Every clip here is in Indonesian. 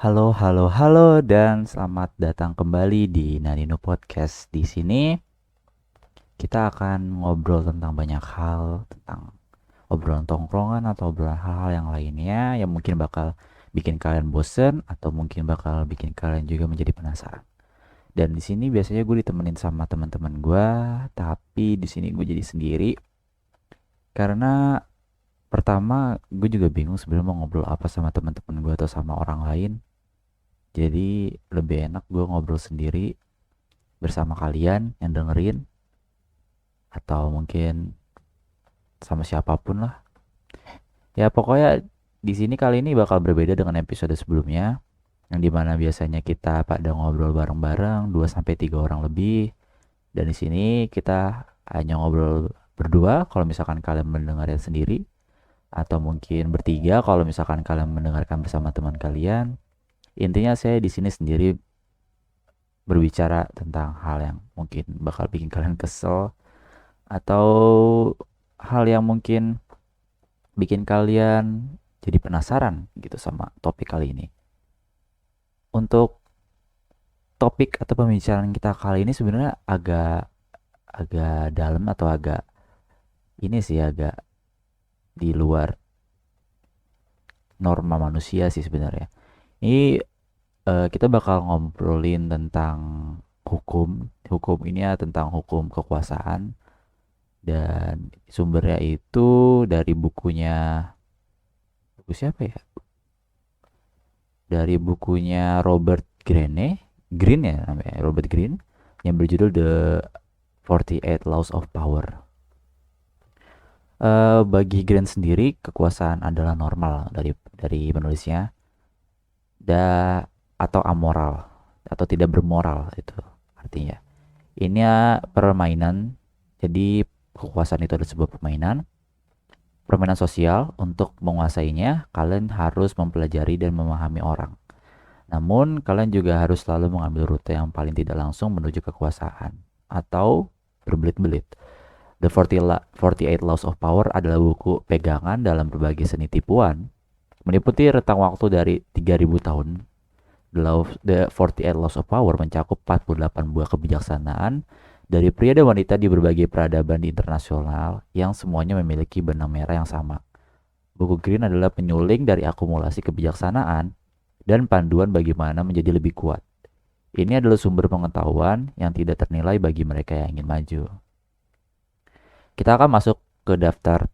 Halo, halo, halo, dan selamat datang kembali di Nanino Podcast. Di sini kita akan ngobrol tentang banyak hal, tentang obrolan tongkrongan atau obrolan hal-hal yang lainnya yang mungkin bakal bikin kalian bosen atau mungkin bakal bikin kalian juga menjadi penasaran. Dan di sini biasanya gue ditemenin sama teman-teman gue, tapi di sini gue jadi sendiri karena pertama gue juga bingung sebenarnya mau ngobrol apa sama teman-teman gue atau sama orang lain. Jadi lebih enak gue ngobrol sendiri bersama kalian yang dengerin atau mungkin sama siapapun lah. Ya pokoknya di sini kali ini bakal berbeda dengan episode sebelumnya yang dimana biasanya kita pada ngobrol bareng-bareng 2 sampai 3 orang lebih, dan di sini kita hanya ngobrol berdua kalau misalkan kalian mendengarnya sendiri, atau mungkin bertiga kalau misalkan kalian mendengarkan bersama teman kalian. Intinya saya di sini sendiri berbicara tentang hal yang mungkin bakal bikin kalian kesel atau hal yang mungkin bikin kalian jadi penasaran gitu sama topik kali ini. Untuk topik atau pembicaraan kita kali ini sebenarnya agak agak dalam atau agak ini sih agak di luar norma manusia sih sebenarnya. Ini kita bakal ngobrolin tentang hukum. Hukum ini ya tentang hukum kekuasaan, dan sumbernya itu dari buku siapa ya? Dari bukunya Robert Greene ya namanya, Robert Greene, yang berjudul The 48 Laws of Power. Bagi Greene sendiri, kekuasaan adalah normal dari penulisnya, atau amoral atau tidak bermoral itu artinya. Ini ya permainan. Jadi kekuasaan itu adalah sebuah permainan sosial. Untuk menguasainya, kalian harus mempelajari dan memahami orang. Namun, kalian juga harus selalu mengambil rute yang paling tidak langsung menuju kekuasaan atau berbelit-belit. The 48 Laws of Power adalah buku pegangan dalam berbagai seni tipuan, meliputi rentang waktu dari 3000 tahun. The 48 Laws of Power mencakup 48 buah kebijaksanaan dari pria dan wanita di berbagai peradaban internasional yang semuanya memiliki benang merah yang sama. Buku Green adalah penyuling dari akumulasi kebijaksanaan dan panduan bagaimana menjadi lebih kuat. Ini adalah sumber pengetahuan yang tidak ternilai bagi mereka yang ingin maju. Kita akan masuk ke daftar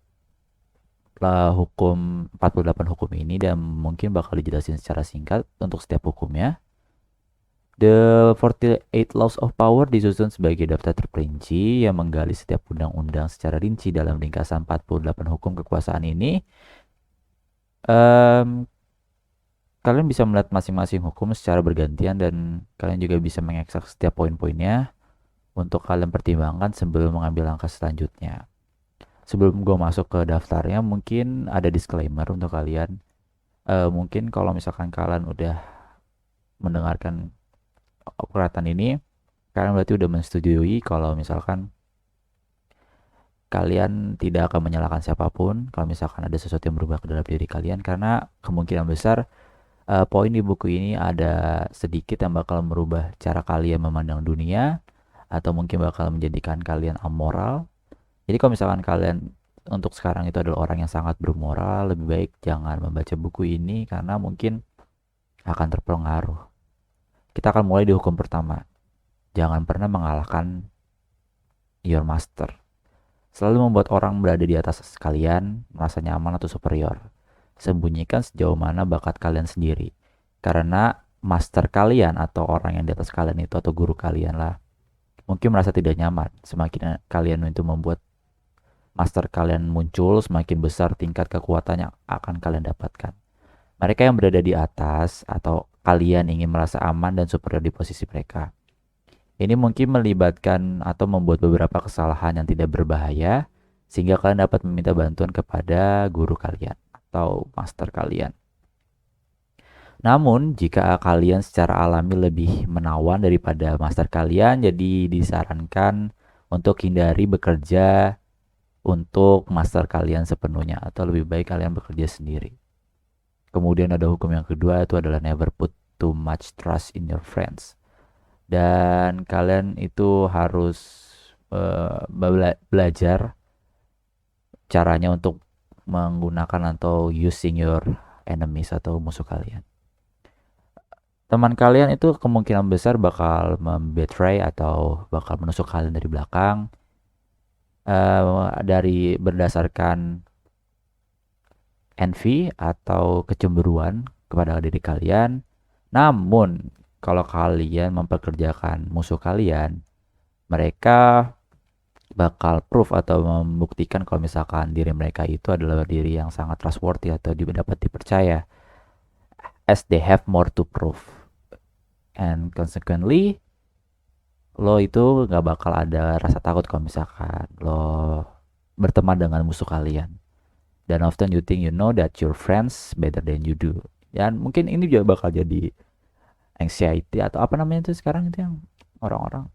hukum 48 hukum ini dan mungkin bakal dijelasin secara singkat untuk setiap hukumnya. The 48 Laws of Power disusun sebagai daftar terperinci yang menggali setiap undang-undang secara rinci dalam ringkasan 48 hukum kekuasaan ini. Kalian bisa melihat masing-masing hukum secara bergantian dan kalian juga bisa mengeksak setiap poin-poinnya untuk kalian pertimbangkan sebelum mengambil langkah selanjutnya. Sebelum gue masuk ke daftarnya, mungkin ada disclaimer untuk kalian. Mungkin kalau misalkan kalian udah mendengarkan perkataan ini, kalian berarti udah menyetujui kalau misalkan kalian tidak akan menyalahkan siapapun kalau misalkan ada sesuatu yang berubah ke dalam diri kalian, karena kemungkinan besar poin di buku ini ada sedikit yang bakal merubah cara kalian memandang dunia atau mungkin bakal menjadikan kalian amoral. Jadi kalau misalkan kalian untuk sekarang itu adalah orang yang sangat bermoral, lebih baik jangan membaca buku ini karena mungkin akan terpengaruh. Kita akan mulai di hukum pertama. Jangan pernah mengalahkan your master. Selalu membuat orang berada di atas kalian merasa nyaman atau superior. Sembunyikan sejauh mana bakat kalian sendiri. Karena master kalian atau orang yang di atas kalian itu atau guru kalian lah mungkin merasa tidak nyaman. Semakin kalian itu membuat master kalian muncul, semakin besar tingkat kekuatan yang akan kalian dapatkan. Mereka yang berada di atas atau kalian ingin merasa aman dan superior di posisi mereka. Ini mungkin melibatkan atau membuat beberapa kesalahan yang tidak berbahaya sehingga kalian dapat meminta bantuan kepada guru kalian atau master kalian. Namun, jika kalian secara alami lebih menawan daripada master kalian, jadi disarankan untuk hindari bekerja untuk master kalian sepenuhnya atau lebih baik kalian bekerja sendiri. Kemudian ada hukum yang kedua, itu adalah never put too much trust in your friends. Dan kalian itu harus belajar caranya untuk menggunakan atau using your enemies atau musuh kalian. Teman kalian itu kemungkinan besar bakal membetray atau bakal menusuk kalian dari belakang dari berdasarkan envy atau kecemburuan kepada diri kalian. Namun kalau kalian memperkerjakan musuh kalian, mereka bakal proof atau membuktikan kalau misalkan diri mereka itu adalah diri yang sangat trustworthy atau dapat dipercaya, as they have more to prove, and consequently lo itu gak bakal ada rasa takut kalau misalkan lo berteman dengan musuh kalian. Dan often you think you know that your friends better than you do. Dan mungkin ini juga bakal jadi anxiety atau apa namanya itu sekarang itu yang orang-orang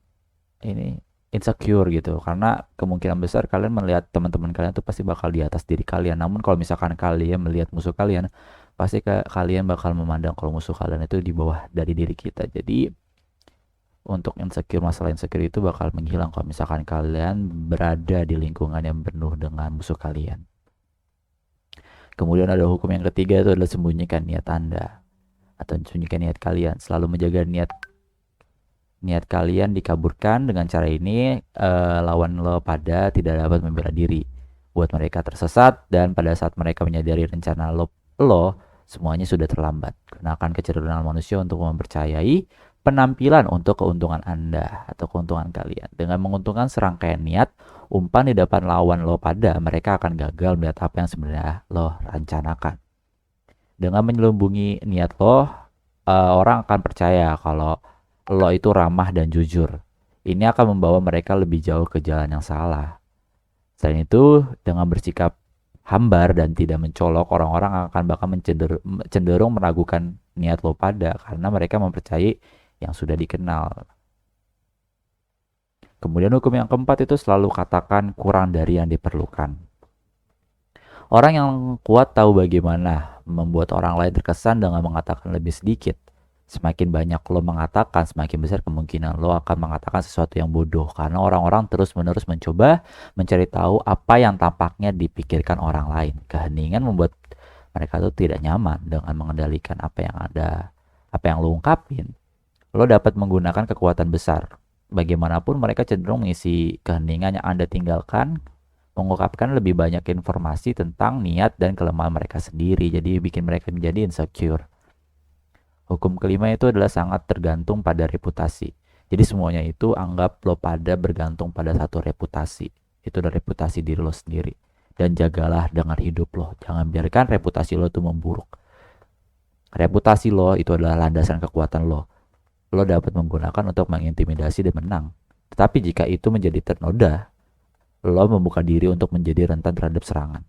ini insecure gitu, karena kemungkinan besar kalian melihat teman-teman kalian tuh pasti bakal di atas diri kalian. Namun kalau misalkan kalian melihat musuh kalian, pasti kalian bakal memandang kalau musuh kalian itu di bawah dari diri kita. Jadi untuk masalah insecure itu bakal menghilang kalau misalkan kalian berada di lingkungan yang penuh dengan musuh kalian. Kemudian ada hukum yang ketiga, itu adalah sembunyikan niat Anda atau sembunyikan niat kalian. Selalu menjaga niat kalian dikaburkan. Dengan cara ini lawan lo pada tidak dapat membela diri, buat mereka tersesat, dan pada saat mereka menyadari rencana lo semuanya sudah terlambat. Gunakan kecerdasan manusia untuk mempercayai penampilan untuk keuntungan Anda atau keuntungan kalian. Dengan menguntungkan serangkaian niat umpan di depan lawan lo pada, mereka akan gagal melihat apa yang sebenarnya lo rencanakan. Dengan menyelubungi niat lo, orang akan percaya kalau lo itu ramah dan jujur. Ini akan membawa mereka lebih jauh ke jalan yang salah. Selain itu, dengan bersikap hambar dan tidak mencolok, orang-orang akan bakal cenderung meragukan niat lo pada, karena mereka mempercayai yang sudah dikenal. Kemudian hukum yang keempat itu selalu katakan kurang dari yang diperlukan. Orang yang kuat tahu bagaimana membuat orang lain terkesan dengan mengatakan lebih sedikit. Semakin banyak lo mengatakan, semakin besar kemungkinan lo akan mengatakan sesuatu yang bodoh, karena orang-orang terus-menerus mencoba mencari tahu apa yang tampaknya dipikirkan orang lain. Keheningan membuat mereka tuh tidak nyaman dengan mengendalikan apa yang lo ungkapin. Lo dapat menggunakan kekuatan besar. Bagaimanapun mereka cenderung mengisi keheningan yang Anda tinggalkan, mengungkapkan lebih banyak informasi tentang niat dan kelemahan mereka sendiri, jadi bikin mereka menjadi insecure. Hukum kelima itu adalah sangat tergantung pada reputasi. Jadi semuanya itu anggap lo pada bergantung pada satu reputasi. Itu adalah reputasi diri lo sendiri. Dan jagalah dengan hidup lo. Jangan biarkan reputasi lo itu memburuk. Reputasi lo itu adalah landasan kekuatan lo. Lo dapat menggunakan untuk mengintimidasi dan menang. Tetapi jika itu menjadi ternoda, lo membuka diri untuk menjadi rentan terhadap serangan.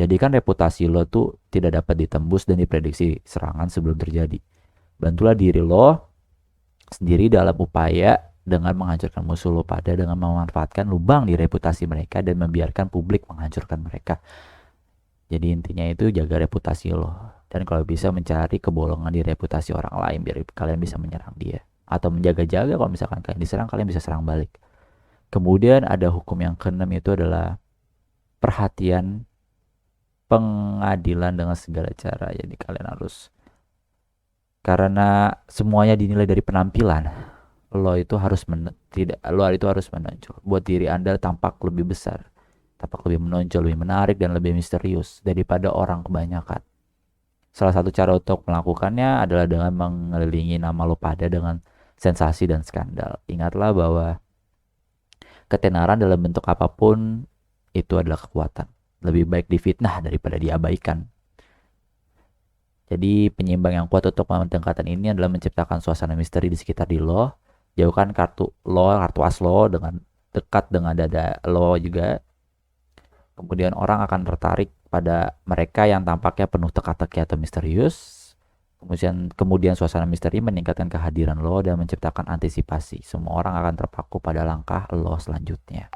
Jadikan reputasi lo tuh tidak dapat ditembus dan diprediksi serangan sebelum terjadi. Bantulah diri lo sendiri dalam upaya dengan menghancurkan musuh lo pada, dengan memanfaatkan lubang di reputasi mereka dan membiarkan publik menghancurkan mereka. Jadi intinya itu jaga reputasi lo, dan kalau bisa mencari kebolongan di reputasi orang lain biar kalian bisa menyerang dia, atau menjaga-jaga kalau misalkan kalian diserang, kalian bisa serang balik. Kemudian ada hukum yang keenam, itu adalah perhatian pengadilan dengan segala cara. Jadi kalian harus, karena semuanya dinilai dari penampilan, lo itu harus menonjol, buat diri Anda tampak lebih besar, tampak lebih menonjol, lebih menarik dan lebih misterius daripada orang kebanyakan. Salah satu cara untuk melakukannya adalah dengan mengelilingi nama lo pada dengan sensasi dan skandal. Ingatlah bahwa ketenaran dalam bentuk apapun itu adalah kekuatan. Lebih baik difitnah daripada diabaikan. Jadi penyeimbang yang kuat untuk tingkatan ini adalah menciptakan suasana misteri di sekitar diri lo. Jauhkan kartu as lo dengan dekat dengan dada lo juga. Kemudian orang akan tertarik pada mereka yang tampaknya penuh teka-teki atau misterius. Kemudian suasana misteri meningkatkan kehadiran lo dan menciptakan antisipasi. Semua orang akan terpaku pada langkah lo selanjutnya.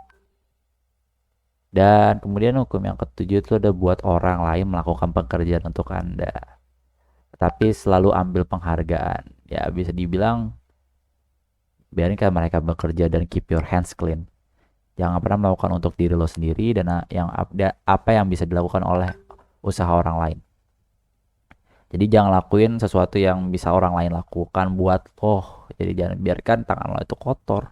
Dan kemudian hukum yang ketujuh itu ada buat orang lain melakukan pekerjaan untuk Anda. tapi selalu ambil penghargaan. Ya bisa dibilang biarin kan mereka bekerja dan keep your hands clean. Jangan pernah melakukan untuk diri lo sendiri dan apa yang bisa dilakukan oleh usaha orang lain. Jadi jangan lakuin sesuatu yang bisa orang lain lakukan buat lo. Jadi jangan biarkan tangan lo itu kotor.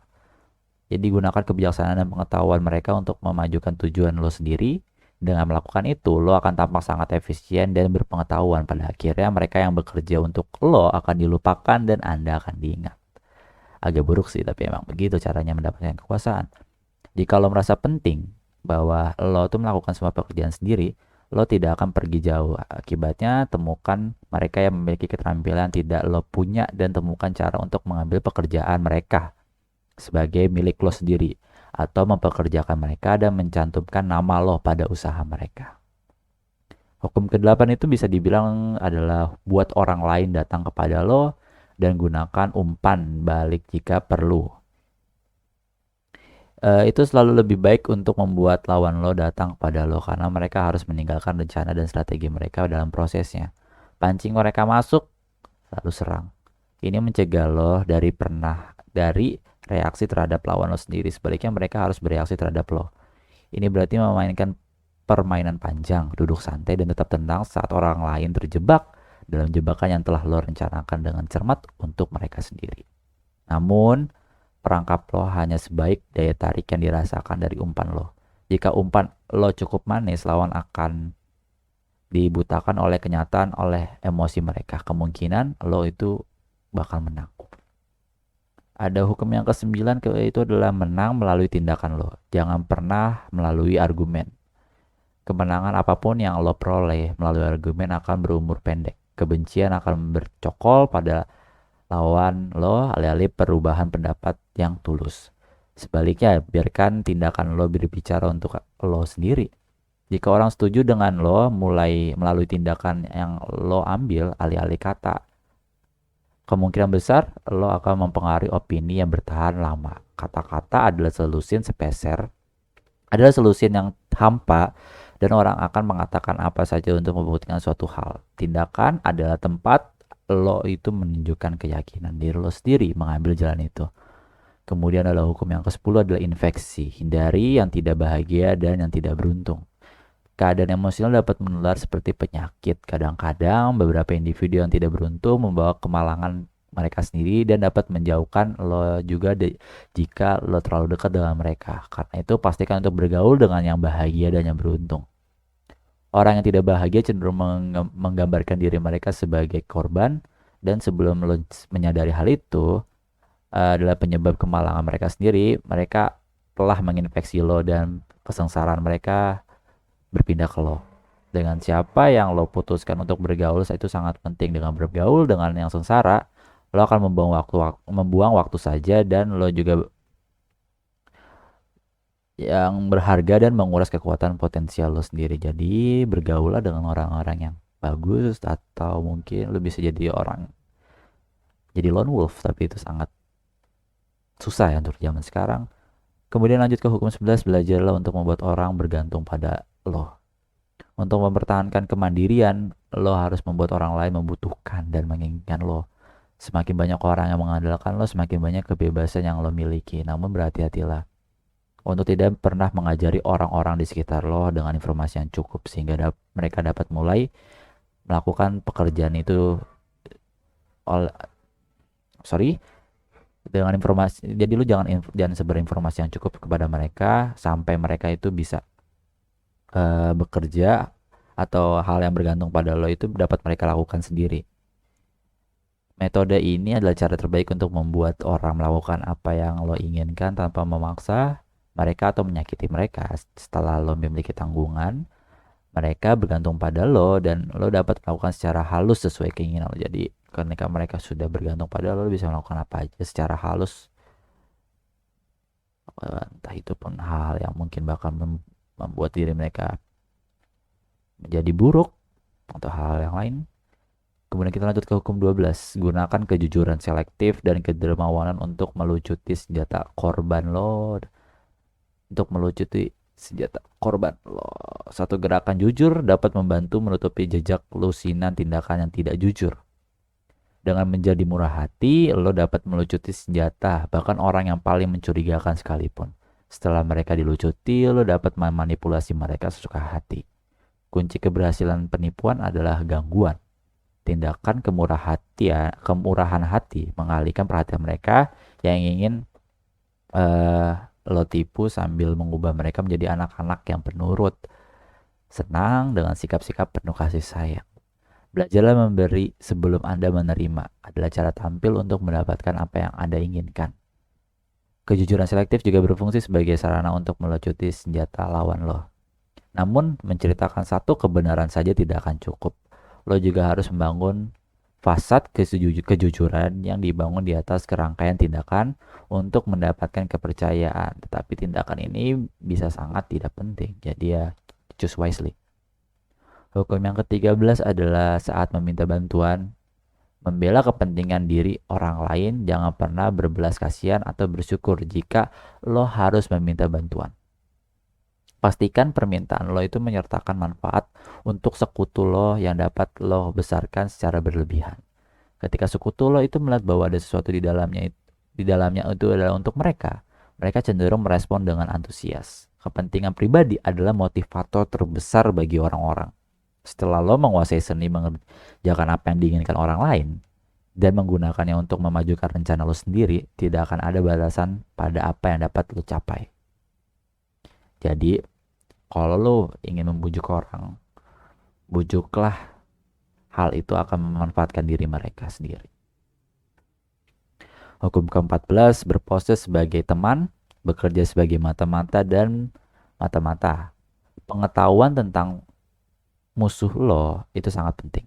Jadi gunakan kebijaksanaan dan pengetahuan mereka untuk memajukan tujuan lo sendiri. Dengan melakukan itu, lo akan tampak sangat efisien dan berpengetahuan. Pada akhirnya mereka yang bekerja untuk lo akan dilupakan dan Anda akan diingat. Agak buruk sih, tapi emang begitu caranya mendapatkan kekuasaan. Jika lo merasa penting bahwa lo tuh melakukan semua pekerjaan sendiri, lo tidak akan pergi jauh. Akibatnya, temukan mereka yang memiliki keterampilan tidak lo punya dan temukan cara untuk mengambil pekerjaan mereka sebagai milik lo sendiri atau mempekerjakan mereka dan mencantumkan nama lo pada usaha mereka. Hukum ke-8 itu bisa dibilang adalah buat orang lain datang kepada lo dan gunakan umpan balik jika perlu. Itu selalu lebih baik untuk membuat lawan lo datang kepada lo karena mereka harus meninggalkan rencana dan strategi mereka dalam prosesnya. Pancing mereka masuk, lalu serang. Ini mencegah lo dari reaksi terhadap lawan lo sendiri. Sebaliknya mereka harus bereaksi terhadap lo. Ini berarti memainkan permainan panjang, duduk santai dan tetap tenang saat orang lain terjebak dalam jebakan yang telah lo rencanakan dengan cermat untuk mereka sendiri. Namun, perangkap lo hanya sebaik daya tarik yang dirasakan dari umpan lo. Jika umpan lo cukup manis, lawan akan dibutakan oleh kenyataan, oleh emosi mereka. Kemungkinan lo itu bakal menang. Ada hukum yang ke-9 itu adalah menang melalui tindakan lo. Jangan pernah melalui argumen. Kemenangan apapun yang lo peroleh melalui argumen akan berumur pendek. Kebencian akan bercokol pada lawan lo alih-alih perubahan pendapat yang tulus. Sebaliknya, biarkan tindakan lo berbicara untuk lo sendiri. Jika orang setuju dengan lo mulai melalui tindakan yang lo ambil alih-alih kata, kemungkinan besar lo akan mempengaruhi opini yang bertahan lama. Kata-kata adalah solusin yang hampa dan orang akan mengatakan apa saja untuk membuktikan suatu hal. Tindakan adalah tempat lo itu menunjukkan keyakinan diri lo sendiri mengambil jalan itu. Kemudian adalah hukum yang ke-10 adalah infeksi. Hindari yang tidak bahagia dan yang tidak beruntung. Keadaan emosional dapat menular seperti penyakit. Kadang-kadang beberapa individu yang tidak beruntung membawa kemalangan mereka sendiri dan dapat menjauhkan lo juga jika lo terlalu dekat dengan mereka. Karena itu pastikan untuk bergaul dengan yang bahagia dan yang beruntung. Orang yang tidak bahagia cenderung menggambarkan diri mereka sebagai korban dan sebelum lo menyadari hal itu adalah penyebab kemalangan mereka sendiri, mereka telah menginfeksi lo dan kesengsaraan mereka berpindah ke lo. Dengan siapa yang lo putuskan untuk bergaul itu sangat penting. Dengan bergaul dengan yang sengsara, lo akan membuang waktu saja dan lo juga yang berharga dan menguras kekuatan potensial lo sendiri. Jadi bergaulah dengan orang-orang yang bagus atau mungkin lo bisa jadi lone wolf, tapi itu sangat susah ya untuk zaman sekarang. Kemudian lanjut ke hukum 11, belajarlah untuk membuat orang bergantung pada lo. Untuk mempertahankan kemandirian, lo harus membuat orang lain membutuhkan dan menginginkan lo. Semakin banyak orang yang mengandalkan lo, semakin banyak kebebasan yang lo miliki. Namun berhati-hatilah untuk tidak pernah mengajari orang-orang di sekitar lo dengan informasi yang cukup sehingga mereka dapat mulai melakukan pekerjaan itu dengan informasi. Jadi lu jangan sebar informasi yang cukup kepada mereka sampai mereka itu bisa bekerja atau hal yang bergantung pada lo itu dapat mereka lakukan sendiri. Metode ini adalah cara terbaik untuk membuat orang melakukan apa yang lo inginkan tanpa memaksa mereka atau menyakiti mereka. Setelah lo memiliki tanggungan, mereka bergantung pada lo dan lo dapat melakukan secara halus sesuai keinginan lo. Jadi ketika mereka sudah bergantung pada lo bisa melakukan apa aja secara halus. Entah itu pun hal yang mungkin bakal membuat diri mereka menjadi buruk atau hal yang lain. Kemudian kita lanjut ke hukum 12. Gunakan kejujuran selektif dan kedermawanan untuk melucuti senjata korban lo. Untuk melucuti senjata korban lo. Satu gerakan jujur dapat membantu menutupi jejak lusinan tindakan yang tidak jujur. Dengan menjadi murah hati, lo dapat melucuti senjata, bahkan orang yang paling mencurigakan sekalipun. Setelah mereka dilucuti, lo dapat memanipulasi mereka sesuka hati. Kunci keberhasilan penipuan adalah gangguan. Tindakan kemurahan hati mengalihkan perhatian mereka yang ingin lo tipu sambil mengubah mereka menjadi anak-anak yang penurut, senang dengan sikap-sikap penuh kasih sayang. Belajarlah memberi sebelum Anda menerima adalah cara tampil untuk mendapatkan apa yang Anda inginkan. Kejujuran selektif juga berfungsi sebagai sarana untuk melecuti senjata lawan lo. Namun, menceritakan satu kebenaran saja tidak akan cukup. Lo juga harus membangun fasad kejujuran yang dibangun di atas kerangkaian tindakan untuk mendapatkan kepercayaan. Tetapi tindakan ini bisa sangat tidak penting. Jadi ya, choose wisely. Hukum yang ke-13 adalah saat meminta bantuan, membela kepentingan diri orang lain, jangan pernah berbelas kasihan atau bersyukur jika lo harus meminta bantuan. Pastikan permintaan lo itu menyertakan manfaat untuk sekutu lo yang dapat lo besarkan secara berlebihan. Ketika sekutu lo itu melihat bahwa ada sesuatu di dalamnya itu adalah untuk mereka, mereka cenderung merespon dengan antusias. Kepentingan pribadi adalah motivator terbesar bagi orang-orang. Setelah lo menguasai seni mengerjakan apa yang diinginkan orang lain dan menggunakannya untuk memajukan rencana lo sendiri, tidak akan ada batasan pada apa yang dapat lo capai. Jadi, kalau lo ingin membujuk orang, bujuklah, hal itu akan memanfaatkan diri mereka sendiri. Hukum ke-14, berpose sebagai teman, bekerja sebagai mata-mata dan mata-mata. Pengetahuan tentang musuh lo itu sangat penting.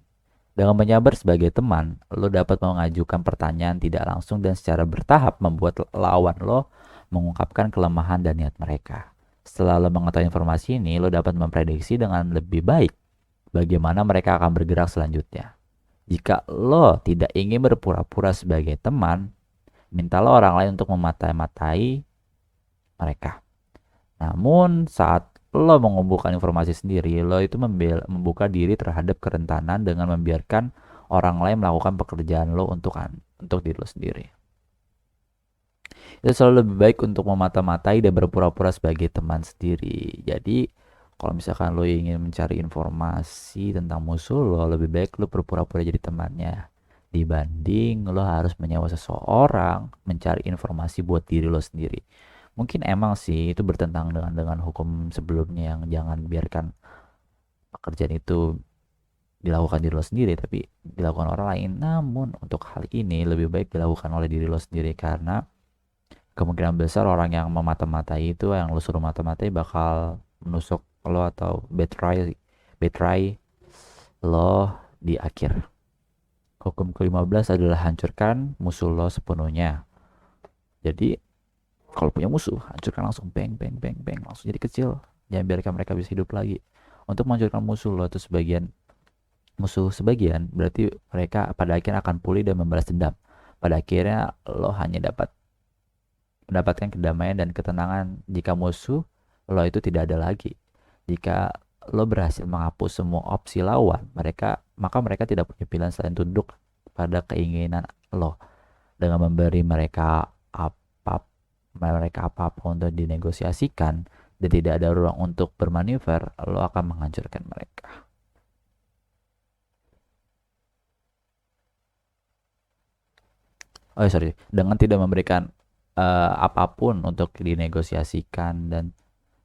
Dengan menyabar sebagai teman, lo dapat mengajukan pertanyaan tidak langsung dan secara bertahap membuat lawan lo mengungkapkan kelemahan dan niat mereka. Setelah lo mengetahui informasi ini, lo dapat memprediksi dengan lebih baik bagaimana mereka akan bergerak selanjutnya. Jika lo tidak ingin berpura-pura sebagai teman, mintalah orang lain untuk memata-matai mereka. Namun saat lo mengumpulkan informasi sendiri, lo itu membuka diri terhadap kerentanan dengan membiarkan orang lain melakukan pekerjaan lo untuk diri lo sendiri. Itu selalu lebih baik untuk memata-matai dan berpura-pura sebagai teman sendiri. Jadi kalau misalkan lo ingin mencari informasi tentang musuh lo, lebih baik lo berpura-pura jadi temannya dibanding lo harus menyewa seseorang mencari informasi buat diri lo sendiri. Mungkin emang sih itu bertentangan dengan hukum sebelumnya yang jangan biarkan pekerjaan itu dilakukan diri lo sendiri tapi dilakukan orang lain. Namun untuk hal ini lebih baik dilakukan oleh diri lo sendiri karena kemungkinan besar orang yang memata-matai itu, yang lo suruh mata-matai, bakal menusuk lo atau betray lo di akhir. Hukum ke-15 adalah hancurkan musuh lo sepenuhnya. Jadi kalau punya musuh, hancurkan langsung, bang, langsung jadi kecil. Jangan biarkan mereka bisa hidup lagi. Untuk menghancurkan musuh lo itu musuh sebagian, berarti mereka pada akhirnya akan pulih dan membalas dendam. Pada akhirnya lo hanya dapat mendapatkan kedamaian dan ketenangan jika musuh lo itu tidak ada lagi. Jika lo berhasil menghapus semua opsi lawan, maka mereka tidak punya pilihan selain tunduk pada keinginan lo. Dengan memberi mereka apa untuk dinegosiasikan dan tidak ada ruang untuk bermanuver, lo akan menghancurkan mereka. Dengan tidak memberikan apapun untuk dinegosiasikan dan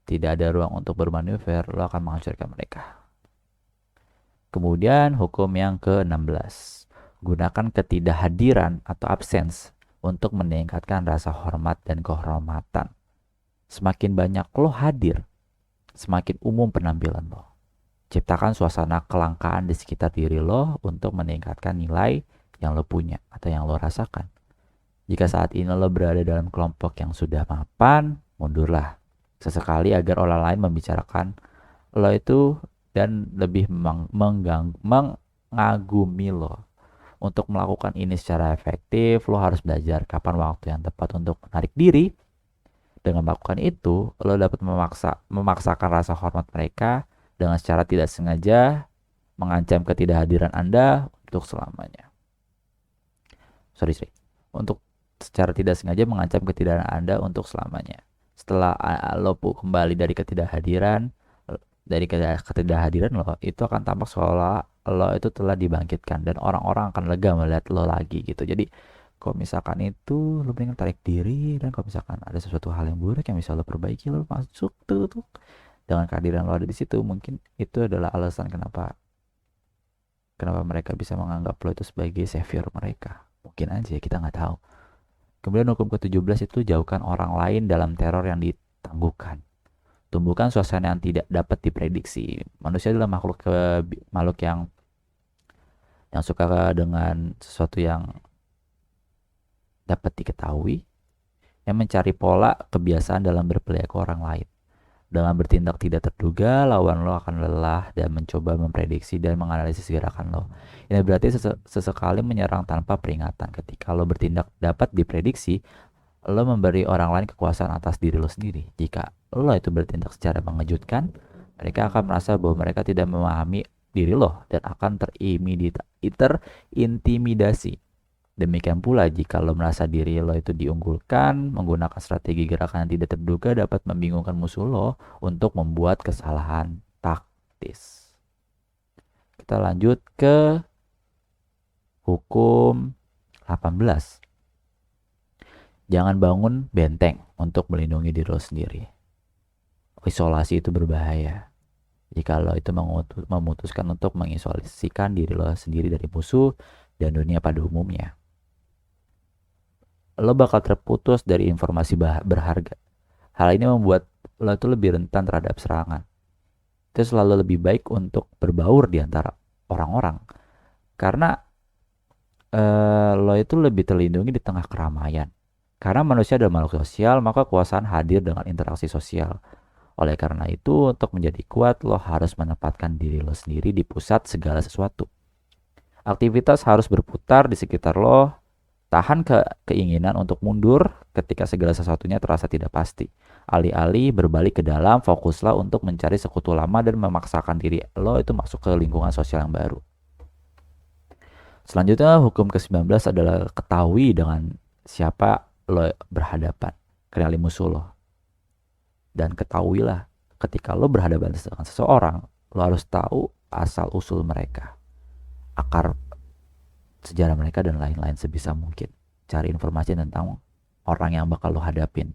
tidak ada ruang untuk bermanuver, lo akan menghancurkan mereka. Kemudian hukum yang ke-16, gunakan ketidakhadiran atau absence untuk meningkatkan rasa hormat dan kehormatan. Semakin banyak lo hadir, semakin umum penampilan lo. Ciptakan suasana kelangkaan di sekitar diri lo untuk meningkatkan nilai yang lo punya atau yang lo rasakan. Jika saat ini lo berada dalam kelompok yang sudah mapan, mundurlah sesekali agar orang lain membicarakan lo itu dan lebih mengagumi lo. Untuk melakukan ini secara efektif, lo harus belajar kapan waktu yang tepat untuk menarik diri Dengan melakukan itu, lo dapat memaksakan rasa hormat mereka dengan secara tidak sengaja mengancam ketidakhadiran Anda untuk selamanya. Sorry. Untuk secara tidak sengaja mengancam ketidakhadiran Anda untuk selamanya. Setelah lo kembali dari ketidakhadiran, lo, itu akan tampak seolah lo itu telah dibangkitkan dan orang-orang akan lega melihat lo lagi gitu. Jadi kalau misalkan itu lo mendingan tarik diri, dan kalau misalkan ada sesuatu hal yang buruk yang bisa lo perbaiki, lo masuk tuh dengan kehadiran lo ada di situ. Mungkin itu adalah alasan kenapa mereka bisa menganggap lo itu sebagai savior mereka. Mungkin aja, kita nggak tahu. Kemudian hukum ke-17 itu jauhkan orang lain dalam teror yang ditangguhkan. Tumbuhkan suasana yang tidak dapat diprediksi. Manusia adalah makhluk yang suka dengan sesuatu yang dapat diketahui, yang mencari pola kebiasaan dalam berperilaku orang lain. Dengan bertindak tidak terduga, lawan lo akan lelah dan mencoba memprediksi dan menganalisis gerakan lo. Ini berarti sesekali menyerang tanpa peringatan. Ketika lo bertindak dapat diprediksi, lo memberi orang lain kekuasaan atas diri lo sendiri. Jika lo itu bertindak secara mengejutkan, mereka akan merasa bahwa mereka tidak memahami diri lo dan akan terintimidasi. Demikian pula jika lo merasa diri lo itu diunggulkan, menggunakan strategi gerakan yang tidak terduga dapat membingungkan musuh lo untuk membuat kesalahan taktis. Kita lanjut ke hukum 18. Jangan bangun benteng untuk melindungi diri lo sendiri. Isolasi itu berbahaya. Jika lo itu memutuskan untuk mengisolasikan diri lo sendiri dari musuh dan dunia pada umumnya, lo bakal terputus dari informasi berharga. Hal ini membuat lo itu lebih rentan terhadap serangan. Itu selalu lebih baik untuk berbaur di antara orang-orang, karena lo itu lebih terlindungi di tengah keramaian. Karena manusia adalah makhluk sosial, maka kekuasaan hadir dengan interaksi sosial. Oleh karena itu, untuk menjadi kuat, lo harus menempatkan diri lo sendiri di pusat segala sesuatu. Aktivitas harus berputar di sekitar lo. Tahan keinginan untuk mundur ketika segala sesuatunya terasa tidak pasti. Alih-alih berbalik ke dalam, fokuslah untuk mencari sekutu lama dan memaksakan diri lo itu masuk ke lingkungan sosial yang baru. Selanjutnya, hukum ke-19 adalah ketahui dengan siapa lo berhadapan. Kenali musuh lo. Dan ketahuilah, ketika lo berhadapan dengan seseorang, lo harus tahu asal-usul mereka, akar sejarah mereka, dan lain-lain sebisa mungkin. Cari informasi tentang orang yang bakal lo hadapin.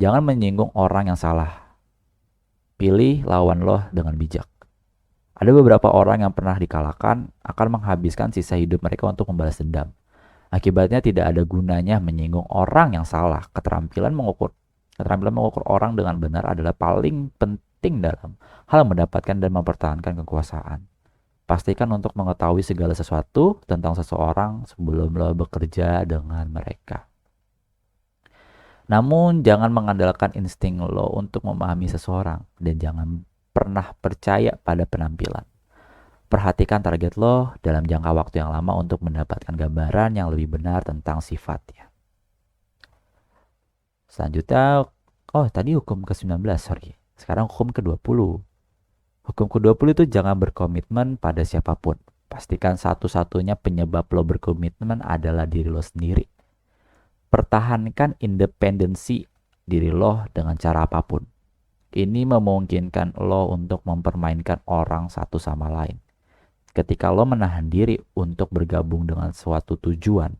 Jangan menyinggung orang yang salah. Pilih lawan lo dengan bijak. Ada beberapa orang yang pernah dikalahkan akan menghabiskan sisa hidup mereka untuk membalas dendam. Akibatnya tidak ada gunanya menyinggung orang yang salah. Keterampilan mengukur orang dengan benar adalah paling penting dalam hal mendapatkan dan mempertahankan kekuasaan. Pastikan untuk mengetahui segala sesuatu tentang seseorang sebelum lo bekerja dengan mereka. Namun jangan mengandalkan insting lo untuk memahami seseorang, dan jangan pernah percaya pada penampilan. Perhatikan target lo dalam jangka waktu yang lama untuk mendapatkan gambaran yang lebih benar tentang sifatnya. Selanjutnya, tadi hukum ke-19, Sekarang hukum ke-20. Hukum ke-20 itu jangan berkomitmen pada siapapun. Pastikan satu-satunya penyebab lo berkomitmen adalah diri lo sendiri. Pertahankan independensi diri lo dengan cara apapun. Ini memungkinkan lo untuk mempermainkan orang satu sama lain. Ketika lo menahan diri untuk bergabung dengan suatu tujuan,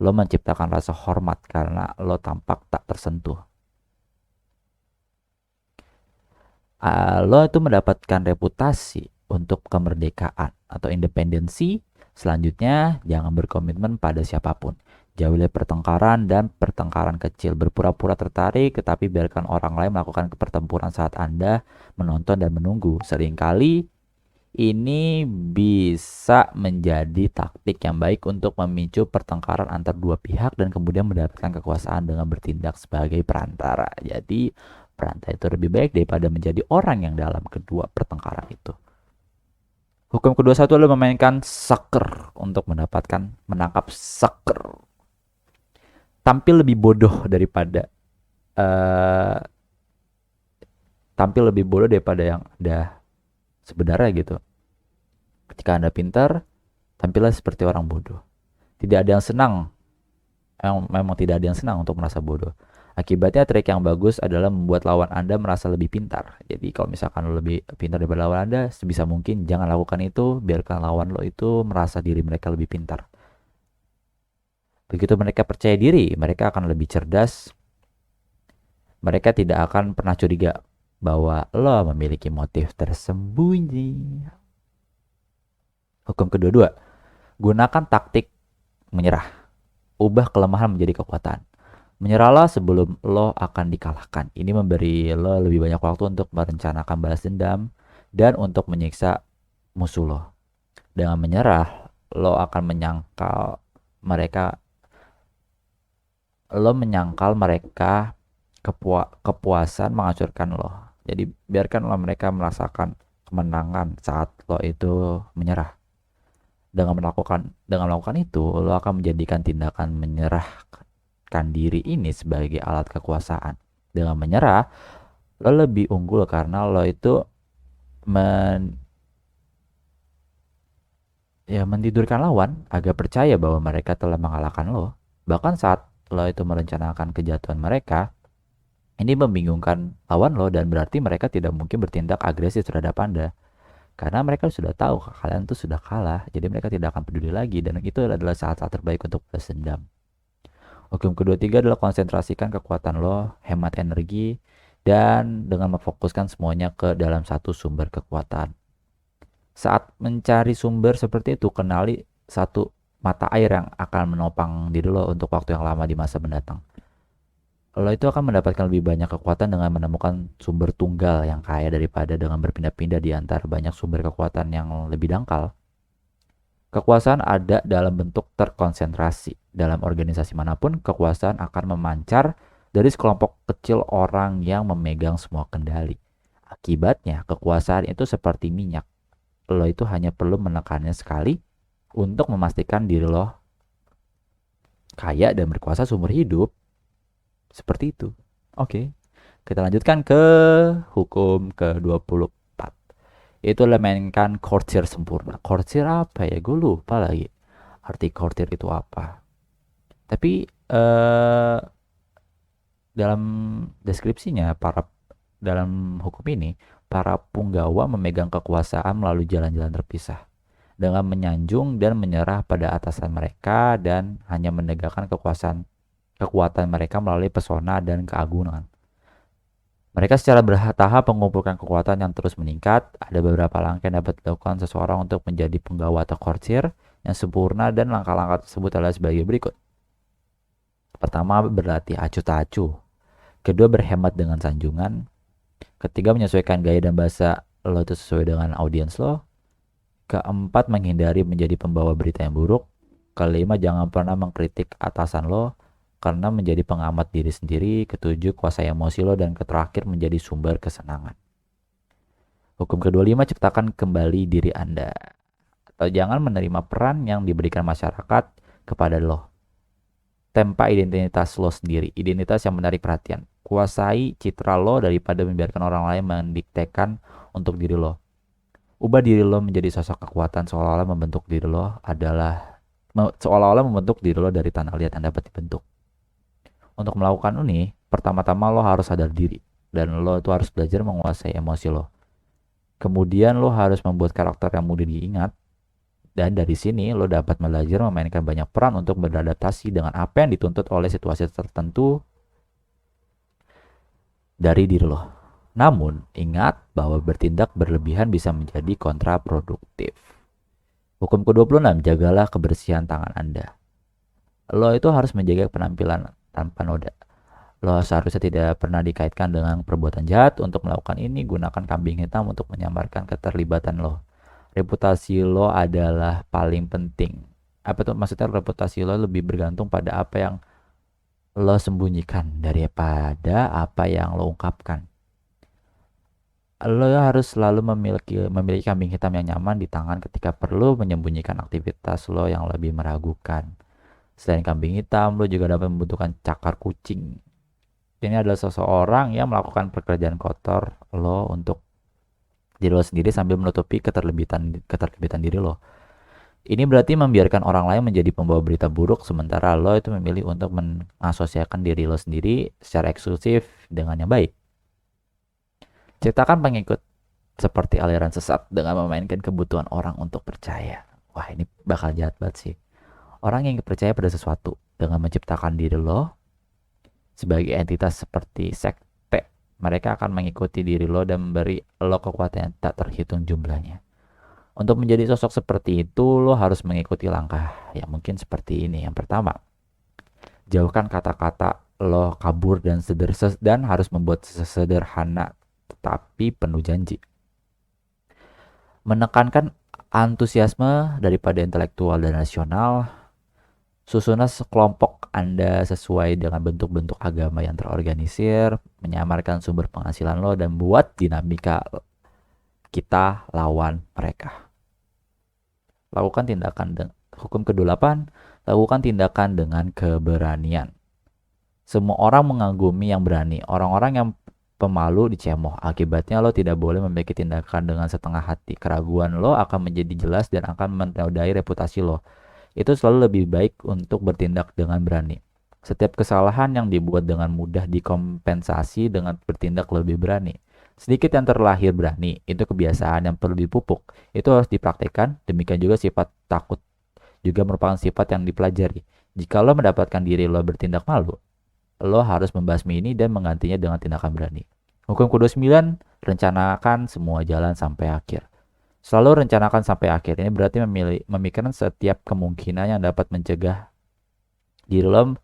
lo menciptakan rasa hormat karena lo tampak tak tersentuh. Lo itu mendapatkan reputasi untuk kemerdekaan atau independensi. Selanjutnya, jangan berkomitmen pada siapapun. Jauhi pertengkaran dan pertengkaran kecil. Berpura-pura tertarik, tetapi biarkan orang lain melakukan pertempuran saat Anda menonton dan menunggu. Seringkali ini bisa menjadi taktik yang baik untuk memicu pertengkaran antar dua pihak dan kemudian mendapatkan kekuasaan dengan bertindak sebagai perantara. Jadi perantara itu lebih baik daripada menjadi orang yang dalam kedua pertengkaran itu. Hukum ke-21 adalah memainkan sucker untuk menangkap sucker. Tampil lebih bodoh daripada eh tampil lebih bodoh daripada yang ada sebenarnya gitu. Ketika Anda pintar, tampillah seperti orang bodoh. Tidak ada yang senang, memang tidak ada yang senang untuk merasa bodoh. Akibatnya trik yang bagus adalah membuat lawan Anda merasa lebih pintar. Jadi kalau misalkan lo lebih pintar daripada lawan Anda, sebisa mungkin jangan lakukan itu, biarkan lawan lo itu merasa diri mereka lebih pintar. Begitu mereka percaya diri, mereka akan lebih cerdas. Mereka tidak akan pernah curiga bahwa lo memiliki motif tersembunyi. Hukum kedua, gunakan taktik menyerah. Ubah kelemahan menjadi kekuatan. Menyerahlah sebelum lo akan dikalahkan. Ini memberi lo lebih banyak waktu untuk merencanakan balas dendam dan untuk menyiksa musuh lo. Dengan menyerah, lo akan menyangkal mereka kepuasan menghancurkan lo. Jadi biarkanlah mereka merasakan kemenangan saat lo itu menyerah. Dengan melakukan itu, lo akan menjadikan tindakan menyerahkan diri ini sebagai alat kekuasaan. Dengan menyerah, lo lebih unggul karena lo itu mentidurkan lawan agar percaya bahwa mereka telah mengalahkan lo. Bahkan saat lo itu merencanakan kejatuhan mereka, ini membingungkan lawan lo dan berarti mereka tidak mungkin bertindak agresif terhadap Anda. Karena mereka sudah tahu kalian tuh sudah kalah, jadi mereka tidak akan peduli lagi dan itu adalah saat-saat terbaik untuk balas dendam. Hukum kedua tiga adalah konsentrasikan kekuatan lo, hemat energi, dan dengan memfokuskan semuanya ke dalam satu sumber kekuatan. Saat mencari sumber seperti itu, kenali satu mata air yang akan menopang diri lo untuk waktu yang lama di masa mendatang. Lo itu akan mendapatkan lebih banyak kekuatan dengan menemukan sumber tunggal yang kaya daripada dengan berpindah-pindah di antara banyak sumber kekuatan yang lebih dangkal. Kekuasaan ada dalam bentuk terkonsentrasi. Dalam organisasi manapun, kekuasaan akan memancar dari sekelompok kecil orang yang memegang semua kendali. Akibatnya, kekuasaan itu seperti minyak. Lo itu hanya perlu menekannya sekali untuk memastikan diri lo kaya dan berkuasa seumur hidup. Seperti itu. Oke. Kita lanjutkan ke hukum ke-24. Yaitu mainkan courtier sempurna. Courtier apa ya? Gue lupa lagi. Arti courtier itu apa? Tapi dalam deskripsinya dalam hukum ini, para punggawa memegang kekuasaan melalui jalan-jalan terpisah dengan menyanjung dan menyerah pada atasan mereka dan hanya menegakkan kekuatan mereka melalui pesona dan keagungan. Mereka secara bertahap mengumpulkan kekuatan yang terus meningkat. Ada beberapa langkah yang dapat dilakukan seseorang untuk menjadi penggawa atau courtier yang sempurna dan langkah-langkah tersebut adalah sebagai berikut. Pertama, berlatih acuh tak acuh. Kedua, berhemat dengan sanjungan. Ketiga, menyesuaikan gaya dan bahasa lo itu sesuai dengan audiens lo. Keempat, menghindari menjadi pembawa berita yang buruk. Kelima, jangan pernah mengkritik atasan lo karena menjadi pengamat diri sendiri. Ketujuh, kuasai emosi lo. Dan terakhir, menjadi sumber kesenangan. Hukum ke-25, ciptakan kembali diri Anda. Atau jangan menerima peran yang diberikan masyarakat kepada lo. Tempa identitas lo sendiri, identitas yang menarik perhatian. Kuasai citra lo daripada membiarkan orang lain mendiktekan untuk diri lo. Ubah diri lo menjadi sosok kekuatan seolah-olah membentuk diri lo dari tanah liat yang dapat dibentuk. Untuk melakukan ini, pertama-tama lo harus sadar diri dan lo itu harus belajar menguasai emosi lo. Kemudian lo harus membuat karakter yang mudah diingat. Dan dari sini lo dapat belajar memainkan banyak peran untuk beradaptasi dengan apa yang dituntut oleh situasi tertentu dari diri lo. Namun, ingat bahwa bertindak berlebihan bisa menjadi kontraproduktif. Hukum ke-26, jagalah kebersihan tangan Anda. Lo itu harus menjaga penampilan tanpa noda. Lo seharusnya tidak pernah dikaitkan dengan perbuatan jahat. Untuk melakukan ini, gunakan kambing hitam untuk menyamarkan keterlibatan lo. Reputasi lo adalah paling penting. Apa tuh maksudnya? Reputasi lo lebih bergantung pada apa yang lo sembunyikan daripada apa yang lo ungkapkan. Lo harus selalu memiliki kambing hitam yang nyaman di tangan ketika perlu menyembunyikan aktivitas lo yang lebih meragukan. Selain kambing hitam, lo juga dapat membutuhkan cakar kucing. Ini adalah seseorang yang melakukan pekerjaan kotor lo untuk diri lo sendiri sambil menutupi keterlibitan diri lo. Ini berarti membiarkan orang lain menjadi pembawa berita buruk sementara lo itu memilih untuk mengasosiasikan diri lo sendiri secara eksklusif dengan yang baik. Ciptakan pengikut seperti aliran sesat dengan memainkan kebutuhan orang untuk percaya. Wah, ini bakal jahat banget sih. Orang yang percaya pada sesuatu dengan menciptakan diri lo sebagai entitas seperti sekte, mereka akan mengikuti diri lo dan memberi lo kekuatan yang tak terhitung jumlahnya. Untuk menjadi sosok seperti itu, lo harus mengikuti langkah yang mungkin seperti ini. Yang pertama, jauhkan kata-kata lo kabur dan harus membuat sederhana tetapi penuh janji. Menekankan antusiasme daripada intelektual dan rasional. Susunan sekelompok Anda sesuai dengan bentuk-bentuk agama yang terorganisir, menyamarkan sumber penghasilan lo, dan buat dinamika kita lawan mereka. Lakukan tindakan hukum ke-8, lakukan tindakan dengan keberanian. Semua orang mengagumi yang berani. Orang-orang yang pemalu dicemooh. Akibatnya lo tidak boleh memiliki tindakan dengan setengah hati. Keraguan lo akan menjadi jelas dan akan menodai reputasi lo. Itu selalu lebih baik untuk bertindak dengan berani. Setiap kesalahan yang dibuat dengan mudah dikompensasi dengan bertindak lebih berani. Sedikit yang terlahir berani, itu kebiasaan yang perlu dipupuk. Itu harus dipraktekkan, demikian juga sifat takut juga merupakan sifat yang dipelajari. Jika lo mendapatkan diri lo bertindak malu, lo harus membasmi ini dan menggantinya dengan tindakan berani. Hukum ke-9, rencanakan semua jalan sampai akhir. Selalu rencanakan sampai akhir. Ini berarti memikirkan setiap kemungkinan yang dapat mencegah diri lo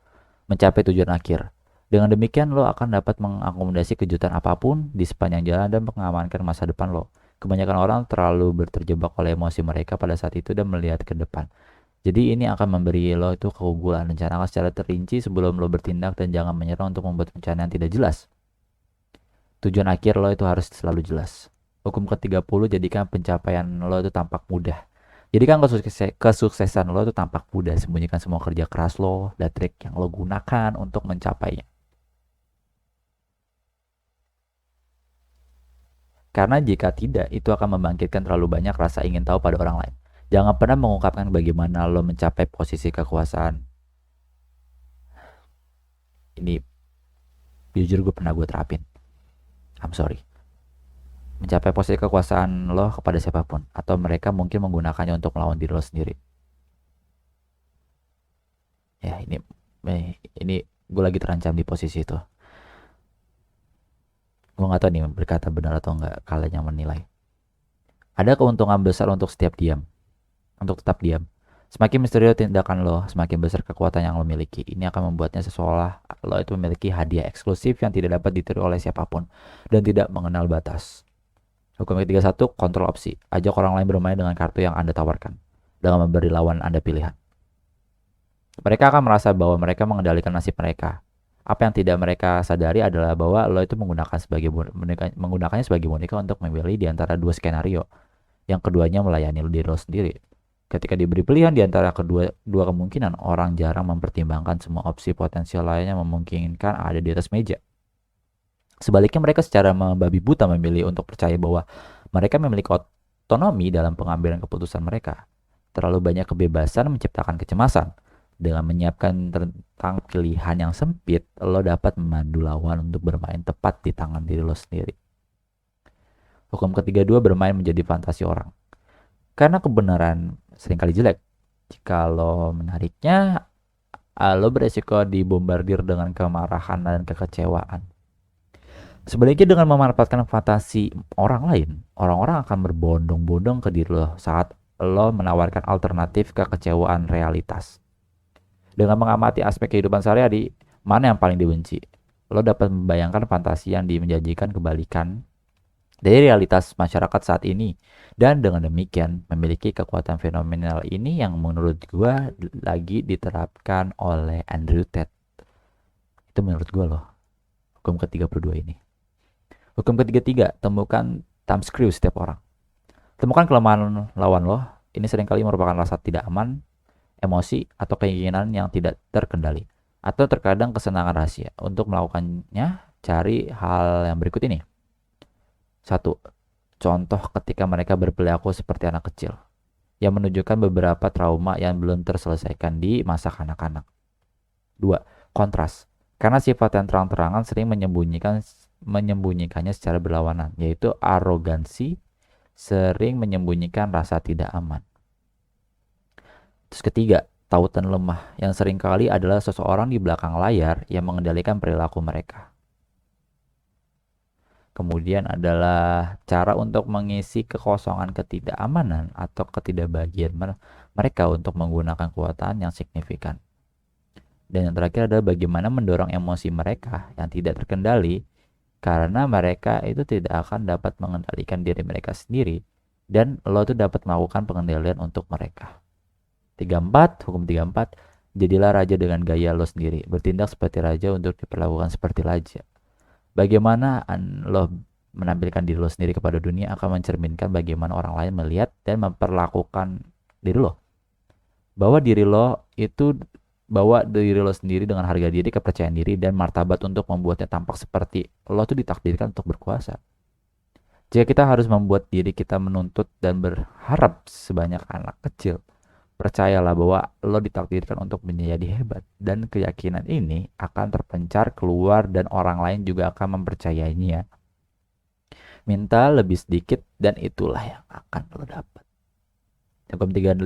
mencapai tujuan akhir. Dengan demikian lo akan dapat mengakomodasi kejutan apapun di sepanjang jalan dan mengamankan masa depan lo. Kebanyakan orang terlalu terjebak oleh emosi mereka pada saat itu dan melihat ke depan. Jadi ini akan memberi lo itu keunggulan. Rencanakan secara terinci sebelum lo bertindak dan jangan menyerah untuk membuat rencana yang tidak jelas. Tujuan akhir lo itu harus selalu jelas. Hukum ke-30, jadikan pencapaian lo itu tampak mudah. Jadikan kesuksesan lo itu tampak mudah. Sembunyikan semua kerja keras lo dan trik yang lo gunakan untuk mencapainya. Karena jika tidak, itu akan membangkitkan terlalu banyak rasa ingin tahu pada orang lain. Jangan pernah mengungkapkan bagaimana lo mencapai posisi kekuasaan. Ini jujur gue pernah gue terapin. I'm sorry. Mencapai posisi kekuasaan lo kepada siapapun, atau mereka mungkin menggunakannya untuk melawan diri lo sendiri. Ya, ini gue lagi terancam di posisi itu. Gue nggak tahu nih berkata benar atau enggak, kalian yang menilai. Ada keuntungan besar untuk tetap diam. Semakin misterius tindakan lo, semakin besar kekuatan yang lo miliki. Ini akan membuatnya seolah lo itu memiliki hadiah eksklusif yang tidak dapat ditiru oleh siapapun dan tidak mengenal batas. Hukum ke-31, kontrol opsi. Ajak orang lain bermain dengan kartu yang Anda tawarkan dengan memberi lawan Anda pilihan. Mereka akan merasa bahwa mereka mengendalikan nasib mereka. Apa yang tidak mereka sadari adalah bahwa lo itu menggunakannya sebagai boneka untuk memilih di antara dua skenario. Yang keduanya melayani diri lo sendiri. Ketika diberi pilihan di antara dua kemungkinan, orang jarang mempertimbangkan semua opsi potensial lainnya memungkinkan ada di atas meja. Sebaliknya mereka secara membabi buta memilih untuk percaya bahwa mereka memiliki otonomi dalam pengambilan keputusan mereka. Terlalu banyak kebebasan menciptakan kecemasan. Dengan menyiapkan tentang pilihan yang sempit, lo dapat memandu lawan untuk bermain tepat di tangan diri lo sendiri. Hukum ke-32, bermain menjadi fantasi orang. Karena kebenaran seringkali jelek. Jika lo menariknya, lo beresiko dibombardir dengan kemarahan dan kekecewaan. Sebaliknya dengan memanfaatkan fantasi orang lain, orang-orang akan berbondong-bondong ke diri lo saat lo menawarkan alternatif kekecewaan realitas. Dengan mengamati aspek kehidupan sehari-hari, mana yang paling dibenci? Lo dapat membayangkan fantasi yang menjanjikan kebalikan dari realitas masyarakat saat ini. Dan dengan demikian memiliki kekuatan fenomenal ini yang menurut gue lagi diterapkan oleh Andrew Tate. Itu menurut gue loh. Hukum ke-32 ini. Hukum ke-33, temukan time screw setiap orang. Temukan kelemahan lawan lo. Ini seringkali merupakan rasa tidak aman, emosi, atau keinginan yang tidak terkendali. atau terkadang kesenangan rahasia. Untuk melakukannya, cari hal yang berikut ini. 1. Contoh ketika mereka berperilaku seperti anak kecil, yang menunjukkan beberapa trauma yang belum terselesaikan di masa kanak-kanak. 2. Kontras. Karena sifat yang terang-terangan sering menyembunyikannya secara berlawanan, yaitu arogansi sering menyembunyikan rasa tidak aman. Terus ketiga, tautan lemah, yang seringkali adalah seseorang di belakang layar yang mengendalikan perilaku mereka. Kemudian adalah cara untuk mengisi kekosongan ketidakamanan atau ketidakbahagiaan mereka untuk menggunakan kekuatan yang signifikan. Dan yang terakhir adalah bagaimana mendorong emosi mereka yang tidak terkendali, karena mereka itu tidak akan dapat mengendalikan diri mereka sendiri, dan lo tuh dapat melakukan pengendalian untuk mereka. 34, hukum 34, jadilah raja dengan gaya lo sendiri, bertindak seperti raja untuk diperlakukan seperti raja. Bagaimana lo menampilkan diri lo sendiri kepada dunia akan mencerminkan bagaimana orang lain melihat dan memperlakukan diri lo. Bawa diri lo sendiri dengan harga diri, kepercayaan diri, dan martabat untuk membuatnya tampak seperti lo tuh ditakdirkan untuk berkuasa. Jika kita harus membuat diri kita menuntut dan berharap sebanyak anak kecil, percayalah bahwa lo ditakdirkan untuk menjadi hebat, dan keyakinan ini akan terpencar keluar dan orang lain juga akan mempercayainya. Minta lebih sedikit dan itulah yang akan lo dapat. Hukum 35,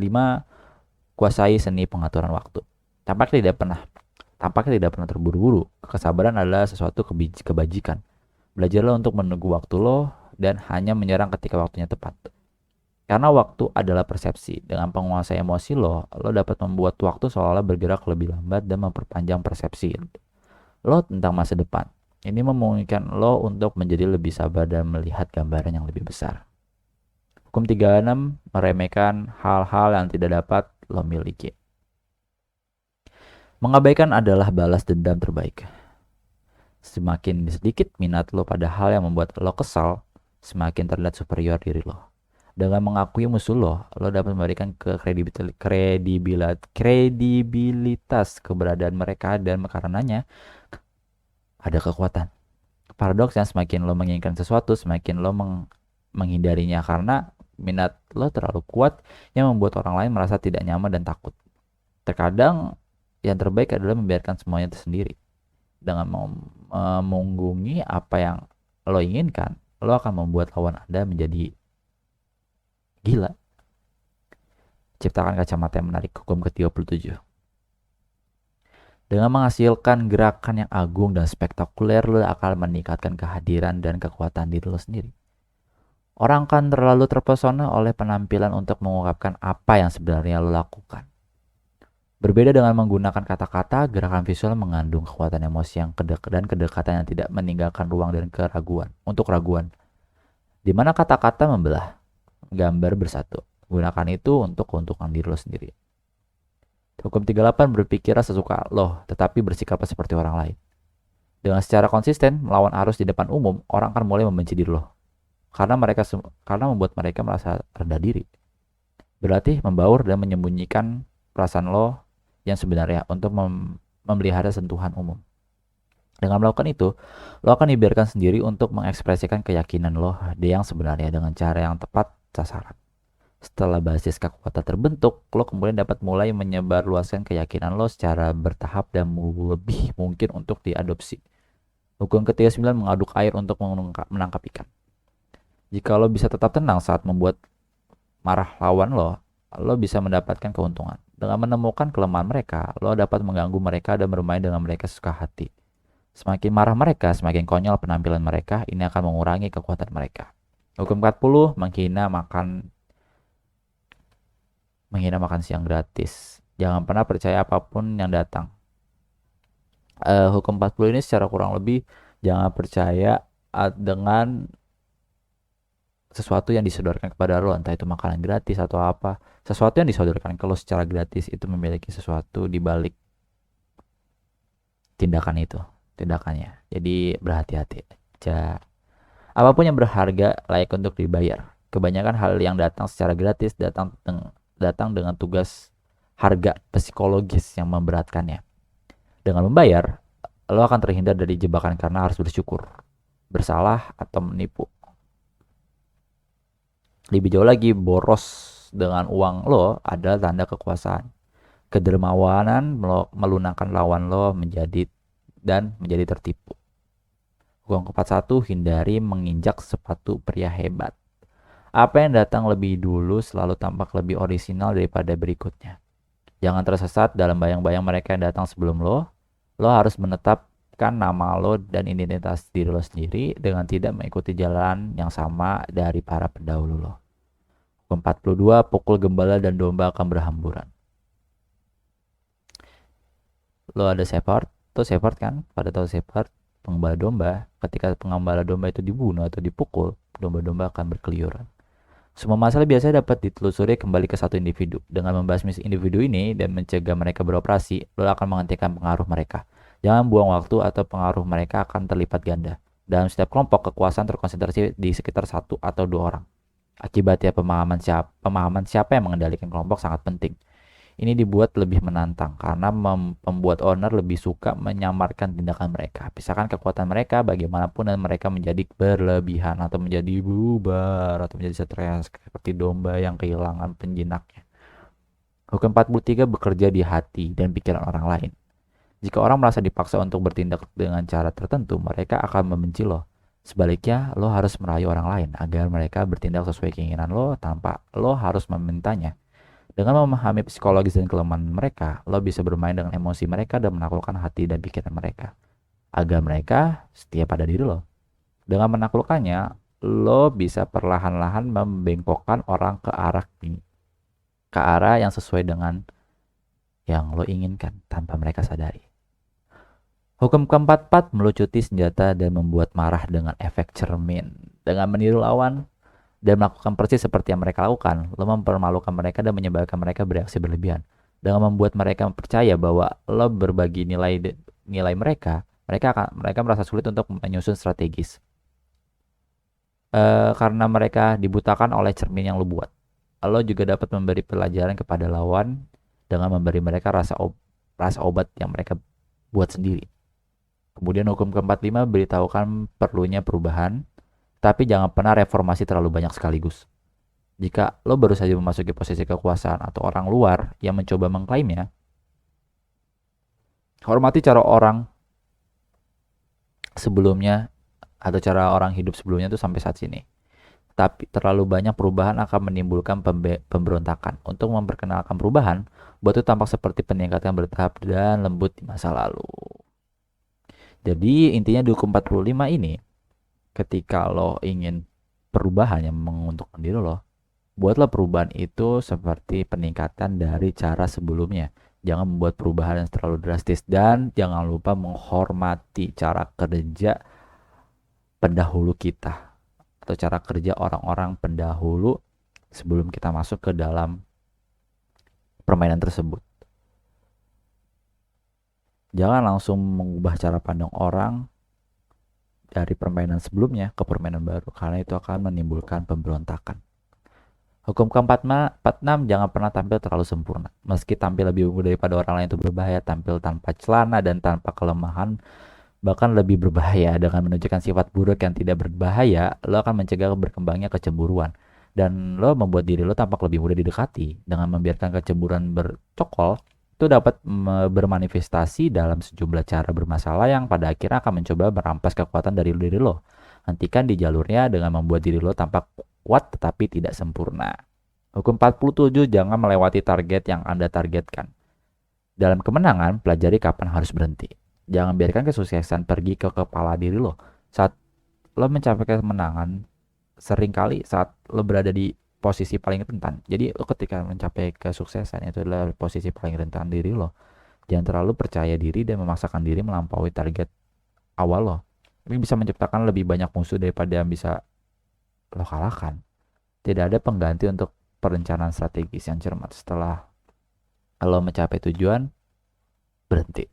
kuasai seni pengaturan waktu. Tampaknya tidak pernah terburu-buru. Kesabaran adalah sesuatu kebajikan. Belajarlah untuk menunggu waktu lo dan hanya menyerang ketika waktunya tepat. Karena waktu adalah persepsi. Dengan penguasai emosi lo dapat membuat waktu seolah-olah bergerak lebih lambat dan memperpanjang persepsi lo tentang masa depan. Ini memungkinkan lo untuk menjadi lebih sabar dan melihat gambaran yang lebih besar. Hukum 36, meremehkan hal-hal yang tidak dapat lo miliki. Mengabaikan adalah balas dendam terbaik. Semakin sedikit minat lo pada hal yang membuat lo kesal, semakin terlihat superior diri lo. Dengan mengakui musuh lo dapat memberikan kredibilitas keberadaan mereka, dan karenanya ada kekuatan. Paradoksnya, semakin lo menginginkan sesuatu, semakin lo menghindarinya karena minat lo terlalu kuat yang membuat orang lain merasa tidak nyaman dan takut. Terkadang yang terbaik adalah membiarkan semuanya tersendiri. Dengan memunggungi apa yang lo inginkan, lo akan membuat lawan Anda menjadi gila. Ciptakan kacamata yang menarik. Hukum ke-37. Dengan menghasilkan gerakan yang agung dan spektakuler, lo akan meningkatkan kehadiran dan kekuatan diri lo sendiri. Orang akan terlalu terpesona oleh penampilan untuk mengungkapkan apa yang sebenarnya lo lakukan. Berbeda dengan menggunakan kata-kata, gerakan visual mengandung kekuatan emosi dan kedekatan yang tidak meninggalkan ruang dan untuk raguan. Di mana kata-kata membelah, gambar bersatu. Gunakan itu untuk keuntungan diri lo sendiri. Hukum 38, berpikirlah sesuka lo, tetapi bersikaplah seperti orang lain. Dengan secara konsisten melawan arus di depan umum, orang akan mulai membenci diri lo. Karena membuat mereka merasa rendah diri. Berarti membaur dan menyembunyikan perasaan lo yang sebenarnya untuk memelihara sentuhan umum. Dengan melakukan itu, lo akan dibiarkan sendiri untuk mengekspresikan keyakinan lo yang sebenarnya dengan cara yang tepat sasaran. Setelah basis kekuatan terbentuk, lo kemudian dapat mulai menyebarluaskan keyakinan lo secara bertahap dan lebih mungkin untuk diadopsi. Hukum ke-39, mengaduk air untuk menangkap ikan. Jika lo bisa tetap tenang saat membuat marah lawan lo bisa mendapatkan keuntungan. Dengan menemukan kelemahan mereka, lo dapat mengganggu mereka dan bermain dengan mereka sesuka hati. Semakin marah mereka, semakin konyol penampilan mereka. Ini akan mengurangi kekuatan mereka. Hukum 40, menghina makan siang gratis. Jangan pernah percaya apapun yang datang. Hukum 40 ini secara kurang lebih, jangan percaya dengan sesuatu yang disodorkan kepada lo, entah itu makanan gratis atau apa. Sesuatu yang disodorkan ke lo secara gratis itu memiliki sesuatu di balik tindakannya. Jadi berhati-hati. Apapun yang berharga layak untuk dibayar. Kebanyakan hal yang datang secara gratis datang dengan tugas harga psikologis yang memberatkannya. Dengan membayar, lo akan terhindar dari jebakan karena harus bersyukur, bersalah, atau menipu. Lebih jauh lagi, boros dengan uang lo adalah tanda kekuasaan. Kedermawanan melunakkan lawan lo menjadi tertipu. Hukum keempat satu, hindari menginjak sepatu pria hebat. Apa yang datang lebih dulu selalu tampak lebih orisinal daripada berikutnya. Jangan tersesat dalam bayang-bayang mereka yang datang sebelum lo. Lo harus menetapkan nama lo dan identitas diri lo sendiri dengan tidak mengikuti jalan yang sama dari para pendahulu lo. 42, pukul gembala dan domba akan berhamburan. Lo ada shepherd, tuh shepherd kan? Pada tahu shepherd, pengembala domba. Ketika pengembala domba itu dibunuh atau dipukul, domba-domba akan berkeliaran. Semua masalah biasanya dapat ditelusuri kembali ke satu individu. Dengan membasmi individu ini dan mencegah mereka beroperasi, lo akan menghentikan pengaruh mereka. Jangan buang waktu atau pengaruh mereka akan terlipat ganda. Dalam setiap kelompok, kekuasaan terkonsentrasi di sekitar satu atau dua orang. Akibatnya pemahaman siapa yang mengendalikan kelompok sangat penting. Ini dibuat lebih menantang karena membuat owner lebih suka menyamarkan tindakan mereka. Pisahkan kekuatan mereka bagaimanapun dan mereka menjadi berlebihan atau menjadi bubar atau menjadi stres seperti domba yang kehilangan penjinaknya. Hukum 43, bekerja di hati dan pikiran orang lain. Jika orang merasa dipaksa untuk bertindak dengan cara tertentu, mereka akan membenci lo. Sebaliknya, lo harus merayu orang lain agar mereka bertindak sesuai keinginan lo tanpa lo harus memintanya. Dengan memahami psikologis dan kelemahan mereka, lo bisa bermain dengan emosi mereka dan menaklukkan hati dan pikiran mereka, agar mereka setia pada diri lo. Dengan menaklukkannya, lo bisa perlahan-lahan membengkokkan orang ke arah yang sesuai dengan yang lo inginkan tanpa mereka sadari. Hukum keempat, melucuti senjata dan membuat marah dengan efek cermin. Dengan meniru lawan dan melakukan persis seperti yang mereka lakukan, lo mempermalukan mereka dan menyebabkan mereka bereaksi berlebihan. Dengan membuat mereka percaya bahwa lo berbagi nilai mereka merasa sulit untuk menyusun strategis. Karena mereka dibutakan oleh cermin yang lo buat. Lo juga dapat memberi pelajaran kepada lawan dengan memberi mereka rasa obat yang mereka buat sendiri. Kemudian hukum ke-45, beritahukan perlunya perubahan, tapi jangan pernah reformasi terlalu banyak sekaligus. Jika lo baru saja memasuki posisi kekuasaan atau orang luar yang mencoba mengklaimnya, hormati cara orang sebelumnya atau cara orang hidup sebelumnya itu sampai saat sini. Tapi terlalu banyak perubahan akan menimbulkan pemberontakan. Untuk memperkenalkan perubahan, buat itu tampak seperti peningkatan bertahap dan lembut di masa lalu. Jadi intinya di hukum 45 ini, ketika lo ingin perubahan yang menguntungkan diri lo, buatlah perubahan itu seperti peningkatan dari cara sebelumnya. Jangan membuat perubahan yang terlalu drastis dan jangan lupa menghormati cara kerja pendahulu kita atau cara kerja orang-orang pendahulu sebelum kita masuk ke dalam permainan tersebut. Jangan langsung mengubah cara pandang orang dari permainan sebelumnya ke permainan baru, karena itu akan menimbulkan pemberontakan. Hukum ke-46, jangan pernah tampil terlalu sempurna. Meski tampil lebih unggul daripada orang lain itu berbahaya, tampil tanpa celana dan tanpa kelemahan bahkan lebih berbahaya. Dengan menunjukkan sifat buruk yang tidak berbahaya, lo akan mencegah berkembangnya kecemburuan. Dan lo membuat diri lo tampak lebih mudah didekati. Dengan membiarkan kecemburuan bercokol, itu dapat bermanifestasi dalam sejumlah cara bermasalah yang pada akhirnya akan mencoba merampas kekuatan dari diri lo. Hentikan di jalurnya dengan membuat diri lo tampak kuat tetapi tidak sempurna. Hukum 47, jangan melewati target yang Anda targetkan. Dalam kemenangan, pelajari kapan harus berhenti. Jangan biarkan kesuksesan pergi ke kepala diri lo. Saat lo mencapai kemenangan, seringkali saat lo berada di posisi paling rentan. Jadi lo ketika mencapai kesuksesan itu adalah posisi paling rentan diri lo. Jangan terlalu percaya diri dan memaksakan diri melampaui target awal lo. Ini bisa menciptakan lebih banyak musuh daripada yang bisa lo kalahkan. Tidak ada pengganti untuk perencanaan strategis yang cermat. Setelah lo mencapai tujuan, berhenti.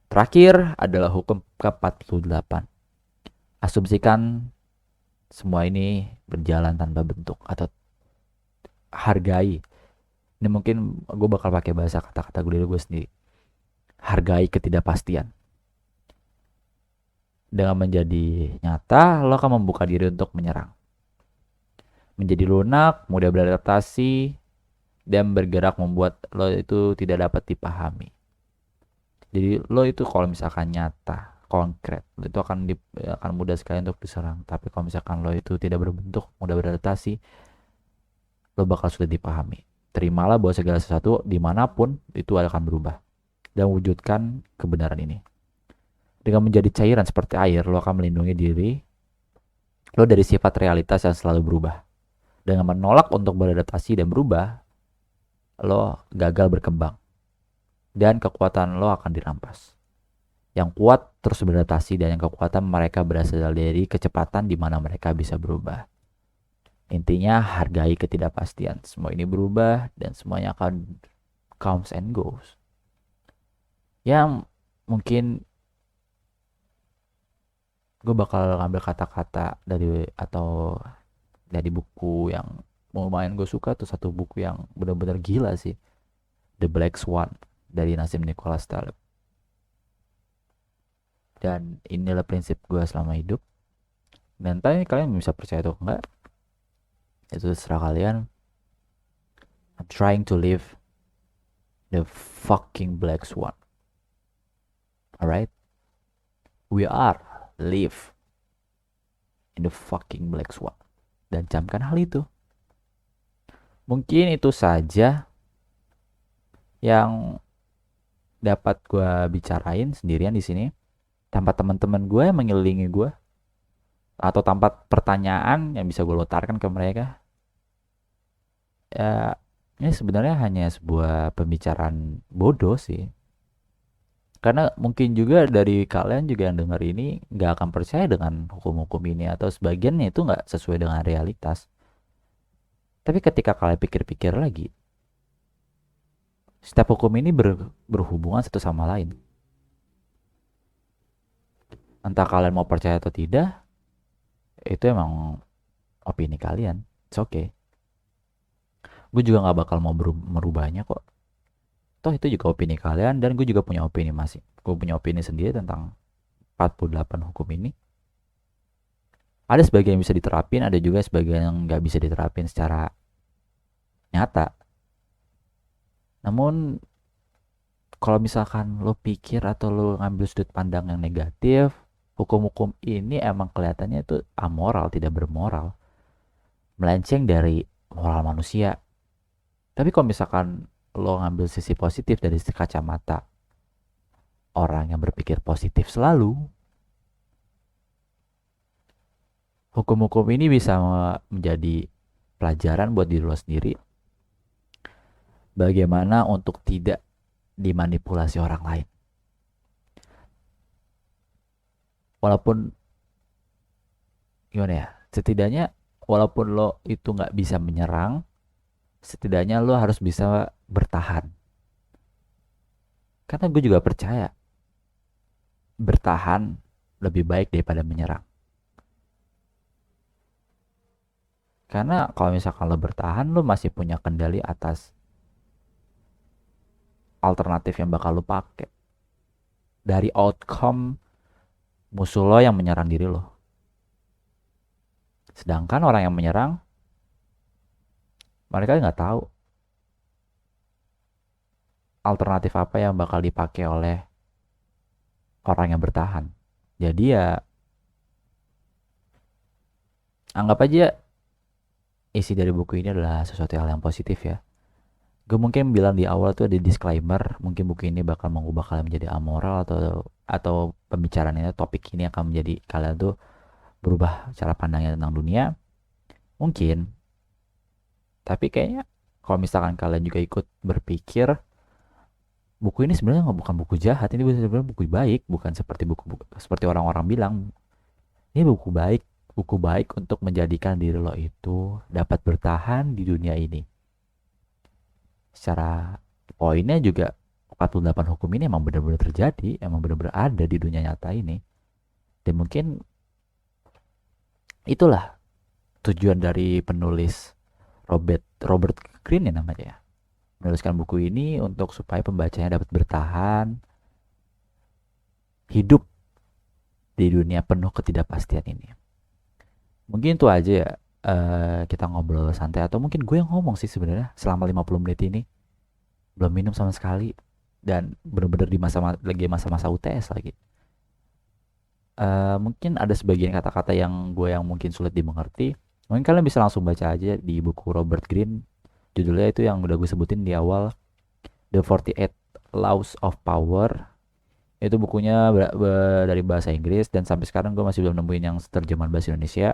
Terakhir adalah hukum ke-48. Asumsikan semua ini berjalan tanpa bentuk atau hargai. Ini mungkin gue bakal pakai bahasa kata-kata gue sendiri. Hargai ketidakpastian. Dengan menjadi nyata, lo akan membuka diri untuk menyerang. Menjadi lunak, mudah beradaptasi, dan bergerak membuat lo itu tidak dapat dipahami. Jadi lo itu kalau misalkan nyata, konkret, lo itu akan mudah sekali untuk diserang. Tapi kalau misalkan lo itu tidak berbentuk, mudah beradaptasi, lo bakal sulit dipahami. Terimalah bahwa segala sesuatu dimanapun itu akan berubah. Dan wujudkan kebenaran ini. Dengan menjadi cairan seperti air, lo akan melindungi diri lo dari sifat realitas yang selalu berubah. Dengan menolak untuk beradaptasi dan berubah, lo gagal berkembang. Dan kekuatan lo akan dirampas. Yang kuat terus beradaptasi dan yang kekuatan mereka berasal dari kecepatan di mana mereka bisa berubah. Intinya hargai ketidakpastian. Semua ini berubah dan semuanya akan comes and goes. Yang mungkin gue bakal ngambil kata-kata dari buku yang lumayan gue suka tuh, satu buku yang benar-benar gila sih, The Black Swan dari Nassim Nicholas Taleb. Dan inilah prinsip gue selama hidup. Dan tadi kalian bisa percaya atau enggak, itu terserah kalian. I'm trying to live the fucking Black Swan. Alright? We are live in the fucking Black Swan. Dan camkan hal itu. Mungkin itu saja yang dapat gue bicarain sendirian di sini, tanpa teman-teman gue yang mengelilingi gue, atau tanpa pertanyaan yang bisa gue lontarkan ke mereka. Ya, ini sebenarnya hanya sebuah pembicaraan bodoh sih. Karena mungkin juga dari kalian juga yang dengar ini gak akan percaya dengan hukum-hukum ini, atau sebagiannya itu gak sesuai dengan realitas. Tapi ketika kalian pikir-pikir lagi, setiap hukum ini berhubungan satu sama lain. Entah kalian mau percaya atau tidak, itu emang opini kalian. It's okay. Gue juga gak bakal mau merubahnya kok. Toh itu juga opini kalian, dan gue juga punya opini masing. Gue punya opini sendiri tentang 48 hukum ini. Ada sebagian yang bisa diterapin, ada juga sebagian yang gak bisa diterapin secara nyata. Namun kalau misalkan lo pikir atau lo ngambil sudut pandang yang negatif, hukum-hukum ini emang kelihatannya itu amoral, tidak bermoral, melenceng dari moral manusia. Tapi kalau misalkan lo ngambil sisi positif dari kacamata orang yang berpikir positif selalu, hukum-hukum ini bisa menjadi pelajaran buat diri lo sendiri, bagaimana untuk tidak dimanipulasi orang lain. Walaupun gimana ya, setidaknya walaupun lo itu gak bisa menyerang, setidaknya lo harus bisa bertahan. Karena gue juga percaya bertahan lebih baik daripada menyerang. Karena kalau misalkan lo bertahan, lo masih punya kendali atas alternatif yang bakal lo pakai dari outcome musuh lo yang menyerang diri lo. Sedangkan orang yang menyerang, mereka nggak tahu alternatif apa yang bakal dipakai oleh orang yang bertahan. Jadi ya anggap aja isi dari buku ini adalah sesuatu hal yang positif ya. Gue mungkin bilang di awal tuh ada disclaimer, mungkin buku ini bakal mengubah kalian menjadi amoral, atau pembicaraan ini, topik ini akan menjadi kalian tuh berubah cara pandangnya tentang dunia. Mungkin. Tapi kayaknya kalau misalkan kalian juga ikut berpikir, buku ini sebenarnya bukan buku jahat, ini sebenarnya buku baik, bukan seperti buku seperti orang-orang bilang. Ini buku baik untuk menjadikan diri lo itu dapat bertahan di dunia ini. Secara poinnya juga 48 hukum ini emang benar-benar terjadi, emang benar-benar ada di dunia nyata ini. Dan mungkin itulah tujuan dari penulis Robert Greene ya namanya ya, menuliskan buku ini, untuk supaya pembacanya dapat bertahan hidup di dunia penuh ketidakpastian ini. Mungkin itu aja ya, kita ngobrol santai, atau mungkin gue yang ngomong sih sebenarnya selama 50 menit ini. Belum minum sama sekali dan bener-bener di masa-masa UTS lagi. Mungkin ada sebagian kata-kata yang mungkin sulit dimengerti. Mungkin kalian bisa langsung baca aja di buku Robert Greene. Judulnya itu yang udah gue sebutin di awal, The 48 Laws of Power. Itu bukunya dari bahasa Inggris, dan sampai sekarang gue masih belum nemuin yang terjemahan bahasa Indonesia.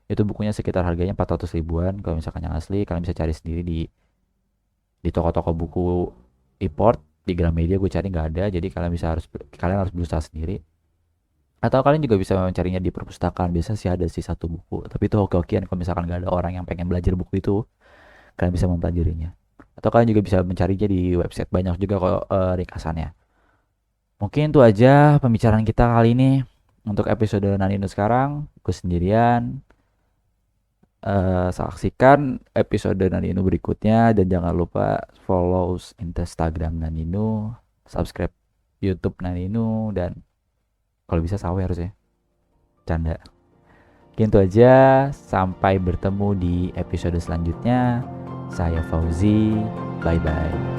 Itu bukunya sekitar harganya 400 ribuan. Kalau misalkan yang asli kalian bisa cari sendiri di toko-toko buku import. Di Gramedia gue cari nggak ada, jadi kalian harus berusaha sendiri. Atau kalian juga bisa mencarinya di perpustakaan, biasa sih ada sih satu buku, tapi itu hoki-hokian. Kalau misalkan nggak ada orang yang pengen belajar buku itu, kalian bisa mempelajarinya. Atau kalian juga bisa mencarinya di website, banyak juga kok ringkasannya. Mungkin itu aja pembicaraan kita kali ini untuk episode Nanino sekarang. Gue sendirian. Saksikan episode Nanino berikutnya, dan jangan lupa follow Instagram Nanino, subscribe YouTube Nanino, dan kalau bisa sawe harus ya. Canda. Gitu aja, sampai bertemu di episode selanjutnya. Saya Fauzi, bye bye.